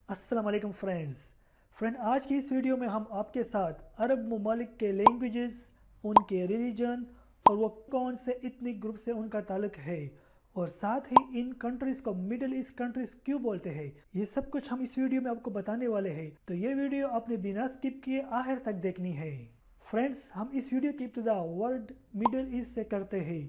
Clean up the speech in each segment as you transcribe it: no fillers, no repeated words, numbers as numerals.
السلام علیکم فرینڈ آج کی اس ویڈیو میں ہم آپ کے ساتھ عرب ممالک کے لینگویجز، ان کے ریلیجن اور وہ کون سے ایتھنک گروپ سے ان کا تعلق ہے، اور ساتھ ہی ان کنٹریز کو مڈل ایسٹ کنٹریز کیوں بولتے ہیں، یہ سب کچھ ہم اس ویڈیو میں آپ کو بتانے والے ہیں۔ تو یہ ویڈیو آپ نے بنا سکپ کیے آخر تک دیکھنی ہے۔ فرینڈز، ہم اس ویڈیو کی ابتدا ورڈ مڈل ایسٹ سے کرتے ہیں۔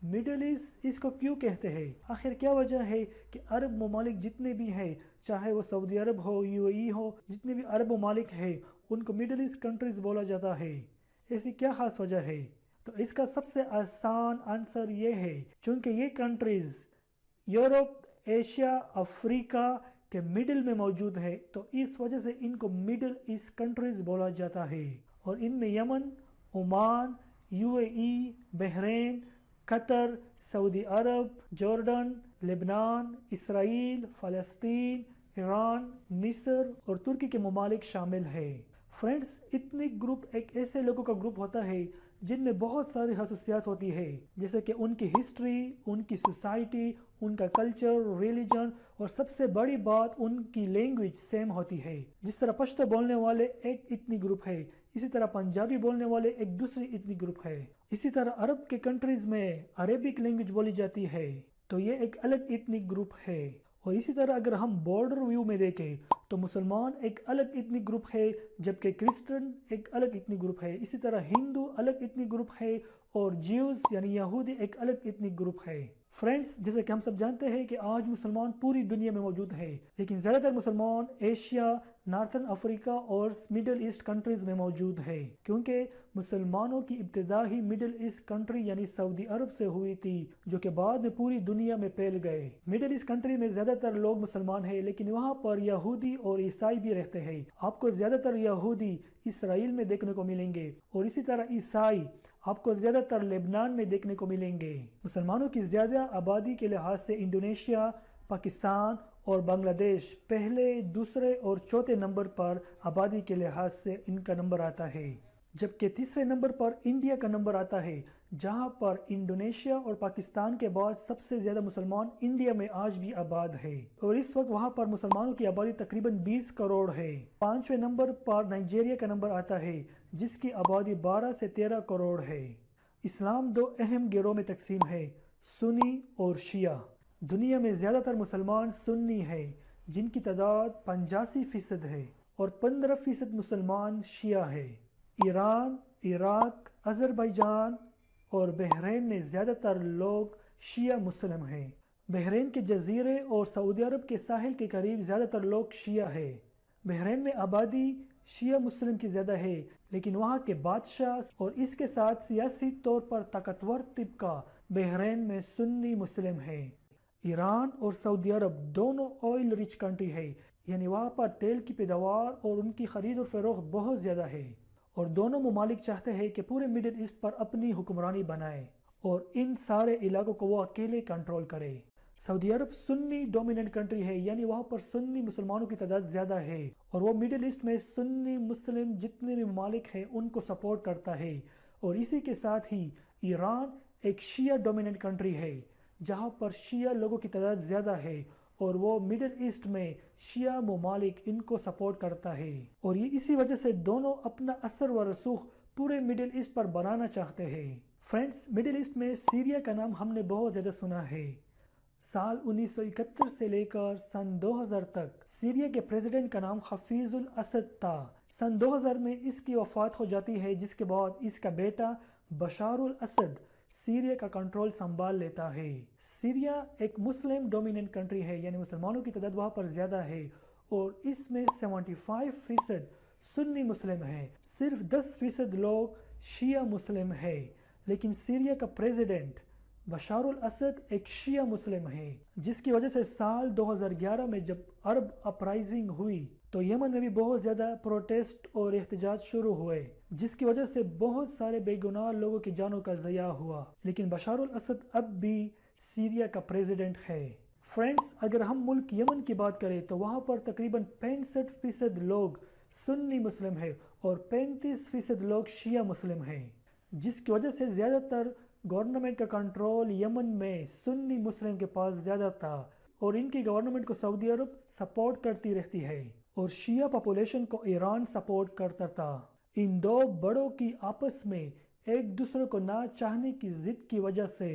مڈل ایسٹ اس کو کیوں کہتے ہیں؟ آخر کیا وجہ ہے کہ عرب ممالک جتنے بھی ہیں، چاہے وہ سعودی عرب ہو، یو اے ای ہو، جتنے بھی عرب ممالک ہیں ان کو مڈل ایسٹ کنٹریز بولا جاتا ہے؟ ایسی کیا خاص وجہ ہے؟ تو اس کا سب سے آسان آنسر یہ ہے چونکہ یہ کنٹریز یورپ، ایشیا، افریقہ کے مڈل میں موجود ہے، تو اس وجہ سے ان کو مڈل ایسٹ کنٹریز بولا جاتا ہے۔ اور ان میں Yemen, Oman, U A E, Bahrain, Qatar, Saudi Arab, Jordan, لبنان، اسرائیل، فلسطین، ایران، مصر اور ترکی کے ممالک شامل ہیں۔ فرینڈز، ایتھنک گروپ ایک ایسے لوگوں کا گروپ ہوتا ہے جن میں بہت ساری خصوصیات ہوتی ہے، جیسے کہ ان کی ہسٹری، ان کی سوسائٹی، ان کا کلچر، ریلیجن، اور سب سے بڑی بات ان کی لینگویج سیم ہوتی ہے۔ جس طرح پشتو بولنے والے ایک ایتھنک گروپ ہے، اسی طرح پنجابی بولنے والے ایک دوسری ایتھنک گروپ ہے۔ اسی طرح عرب کے کنٹریز میں عربک لینگویج بولی جاتی ہے، تو یہ ایک الگ ایتھنک گروپ ہے۔ اور اسی طرح اگر ہم بارڈر ویو میں دیکھیں تو مسلمان ایک الگ ایتھنک گروپ ہے، جبکہ کرسچن ایک الگ ایتھنک گروپ ہے۔ اسی طرح ہندو الگ ایتھنک گروپ ہے اور جیوز یعنی یہودی ایک الگ ایتھنک گروپ ہے۔ فرینڈز، جیسے کہ ہم سب جانتے ہیں کہ آج مسلمان پوری دنیا میں موجود ہے، لیکن زیادہ تر مسلمان ایشیا، نارتھن افریقہ اور مڈل ایسٹ کنٹریز میں موجود ہے، کیونکہ مسلمانوں کی ابتدا ہی مڈل ایسٹ کنٹری یعنی سعودی عرب سے ہوئی تھی، جو کہ بعد میں پوری دنیا میں پھیل گئے۔ مڈل ایسٹ کنٹری میں زیادہ تر لوگ مسلمان ہیں، لیکن وہاں پر یہودی اور عیسائی بھی رہتے ہیں۔ آپ کو زیادہ تر یہودی اسرائیل میں دیکھنے کو ملیں گے، اور اسی طرح عیسائی آپ کو زیادہ تر لبنان میں دیکھنے کو ملیں گے۔ مسلمانوں کی زیادہ آبادی کے لحاظ سے انڈونیشیا، پاکستان اور بنگلہ دیش پہلے، دوسرے اور چوتھے نمبر پر آبادی کے لحاظ سے ان کا نمبر آتا ہے، جبکہ تیسرے نمبر پر انڈیا کا نمبر آتا ہے، جہاں پر انڈونیشیا اور پاکستان کے بعد سب سے زیادہ مسلمان انڈیا میں آج بھی آباد ہے، اور اس وقت وہاں پر مسلمانوں کی آبادی تقریباً 20 کروڑ ہے۔ پانچویں نمبر پر نائجیریا کا نمبر آتا ہے، جس کی آبادی 12 سے 13 کروڑ ہے۔ اسلام دو اہم گروہ میں تقسیم ہے، سنی اور شیعہ۔ دنیا میں زیادہ تر مسلمان سنی ہیں، جن کی تعداد 85% ہے، اور 15% مسلمان شیعہ ہے۔ ایران، عراق، آذربائیجان اور بحرین میں زیادہ تر لوگ شیعہ مسلم ہیں۔ بحرین کے جزیرے اور سعودی عرب کے ساحل کے قریب زیادہ تر لوگ شیعہ ہیں۔ بحرین میں آبادی شیعہ مسلم کی زیادہ ہے، لیکن وہاں کے بادشاہ اور اس کے ساتھ سیاسی طور پر طاقتور طبقہ بحرین میں سنی مسلم ہیں۔ ایران اور سعودی عرب دونوں آئل ریچ کنٹری ہے، یعنی وہاں پر تیل کی پیداوار اور ان کی خرید و فروخت بہت زیادہ ہے، اور دونوں ممالک چاہتے ہیں کہ پورے مڈل ایسٹ پر اپنی حکمرانی بنائے اور ان سارے علاقوں کو وہ اکیلے کنٹرول کرے۔ سعودی عرب سنی ڈومیننٹ کنٹری ہے، یعنی وہاں پر سنی مسلمانوں کی تعداد زیادہ ہے، اور وہ مڈل ایسٹ میں سنی مسلم جتنے بھی ممالک ہیں ان کو سپورٹ کرتا ہے۔ اور اسی کے ساتھ ہی ایران ایک شیعہ ڈومیننٹ کنٹری ہے، جہاں پر شیعہ لوگوں کی تعداد زیادہ ہے، اور وہ مڈل ایسٹ میں شیعہ ممالک ان کو سپورٹ کرتا ہے، اور یہ اسی وجہ سے دونوں اپنا اثر و رسوخ پورے مڈل ایسٹ پر بنانا چاہتے ہیں۔ فرینڈز، مڈل ایسٹ میں سیریا کا نام ہم نے بہت زیادہ سنا ہے۔ سال 1971 سے لے کر سن 2000 تک سیریا کے پریزیڈنٹ کا نام حفیظ الاسد تھا۔ سن 2000 میں اس کی وفات ہو جاتی ہے، جس کے بعد اس کا بیٹا بشار الاسد سیریا کا کنٹرول سنبھال لیتا ہے۔ سیریا ایک مسلم ڈومیننٹ کنٹری ہے، یعنی مسلمانوں کی تعداد وہاں پر زیادہ ہے، اور اس میں 75% سنی مسلم ہیں، صرف 10% لوگ شیعہ مسلم ہیں۔ لیکن سیریا کا پریزیڈنٹ بشار الاسد ایک شیعہ مسلم ہے، جس کی وجہ سے سال 2011 میں جب عرب اپرائزنگ ہوئی تو یمن میں بھی بہت زیادہ پروٹیسٹ اور احتجاج شروع ہوئے، جس کی وجہ سے بہت سارے بے گناہ لوگوں کی جانوں کا ضیاع ہوا، لیکن بشار الاسد اب بھی سیریا کا پریزیڈنٹ ہے۔ فرینڈز، اگر ہم ملک یمن کی بات کریں تو وہاں پر تقریباً 65% لوگ سنی مسلم ہیں اور 35% لوگ شیعہ مسلم ہیں، جس کی وجہ سے زیادہ تر گورنمنٹ کا کنٹرول یمن میں سنی مسلم کے پاس زیادہ تھا، اور ان کی گورنمنٹ کو سعودی عرب سپورٹ کرتی رہتی ہے اور شیعہ پاپولیشن کو ایران سپورٹ کرتا تھا۔ ان دو بڑوں کی آپس میں ایک دوسرے کو نہ چاہنے کی ضد کی وجہ سے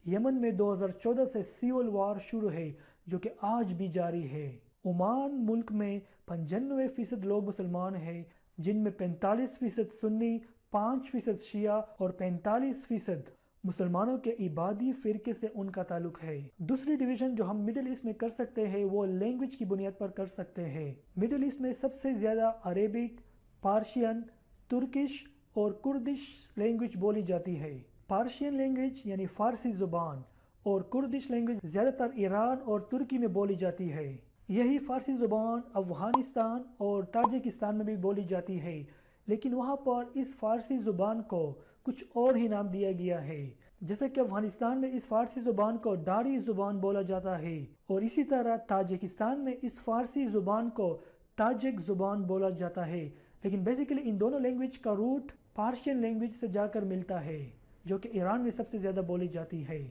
یمن میں 2014 سے سیول وار شروع ہے جو کہ آج بھی جاری ہے۔ عمان ملک میں 95% لوگ مسلمان ہیں، جن میں 45% سنی، 5% شیعہ اور 45% مسلمانوں کے عبادی فرقے سے ان کا تعلق ہے۔ دوسری ڈویژن جو ہم مڈل ایسٹ میں کر سکتے ہیں وہ لینگویج کی بنیاد پر کر سکتے ہیں۔ مڈل ایسٹ میں سب سے زیادہ عربک، پارشین، ترکش اور کردش لینگویج بولی جاتی ہے۔ پارشین لینگویج یعنی فارسی زبان اور کردش لینگویج زیادہ تر ایران اور ترکی میں بولی جاتی ہے۔ یہی فارسی زبان افغانستان اور تاجکستان میں بھی بولی جاتی ہے، لیکن وہاں پر اس فارسی زبان کو کچھ اور ہی نام دیا گیا ہے، جیسے کہ افغانستان میں اس فارسی زبان کو ڈاری زبان بولا جاتا ہے اور اسی طرح تاجکستان میں اس فارسی زبان کو تاجک زبان بولا جاتا ہے، لیکن بیسیکلی ان دونوں لینگویج کا روٹ پارشین لینگویج سے جا کر ملتا ہے جو کہ ایران میں سب سے زیادہ بولی جاتی ہے۔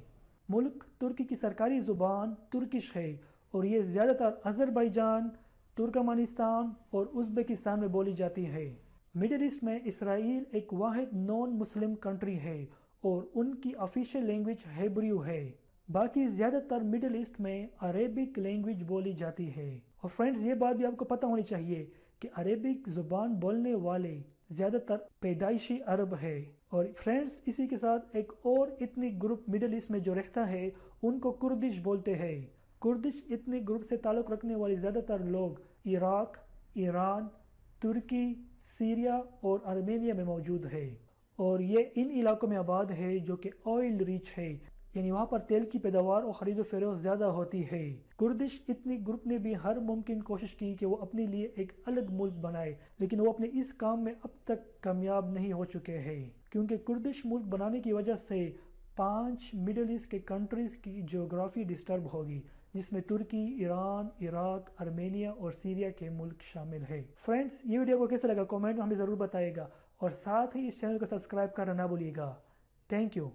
ملک ترکی کی سرکاری زبان ترکش ہے اور یہ زیادہ تر آذربائیجان، ترکمانستان اور ازبکستان میں بولی جاتی ہے۔ مڈل ایسٹ میں اسرائیل ایک واحد نان مسلم کنٹری ہے اور ان کی آفیشیل لینگویج ہیبریو ہے۔ باقی زیادہ تر مڈل ایسٹ میں عربک لینگویج بولی جاتی ہے۔ اور فرینڈز یہ بات بھی آپ کو پتہ ہونی چاہیے کہ عربک زبان بولنے والے زیادہ تر پیدائشی عرب ہے۔ اور فرینڈز اسی کے ساتھ ایک اور ایتھنک گروپ مڈل ایسٹ میں جو رہتا ہے ان کو کردش بولتے ہیں۔ کردش ایتھنک گروپ سے تعلق رکھنے والے زیادہ تر لوگ عراق، ایران، ترکی، سیریا اور ارمینیا میں موجود ہے اور یہ ان علاقوں میں آباد ہے جو کہ آئل ریچ ہے، یعنی وہاں پر تیل کی پیداوار اور خرید و فروخت زیادہ ہوتی ہے۔ کردش ایتھنک گروپ نے بھی ہر ممکن کوشش کی کہ وہ اپنے لیے ایک الگ ملک بنائے، لیکن وہ اپنے اس کام میں اب تک کامیاب نہیں ہو چکے ہیں کیونکہ کردش ملک بنانے کی وجہ سے 5 مڈل ایسٹ کے کنٹریز کی جغرافی ڈسٹرب ہوگی، جس میں ترکی، ایران، عراق، ارمینیا اور سیریا کے ملک شامل ہے۔ فرینڈز یہ ویڈیو کو کیسا لگا کامنٹ میں ہمیں ضرور بتائیے گا اور ساتھ ہی اس چینل کو سبسکرائب کرنا نہ بھولیے گا۔ Thank you.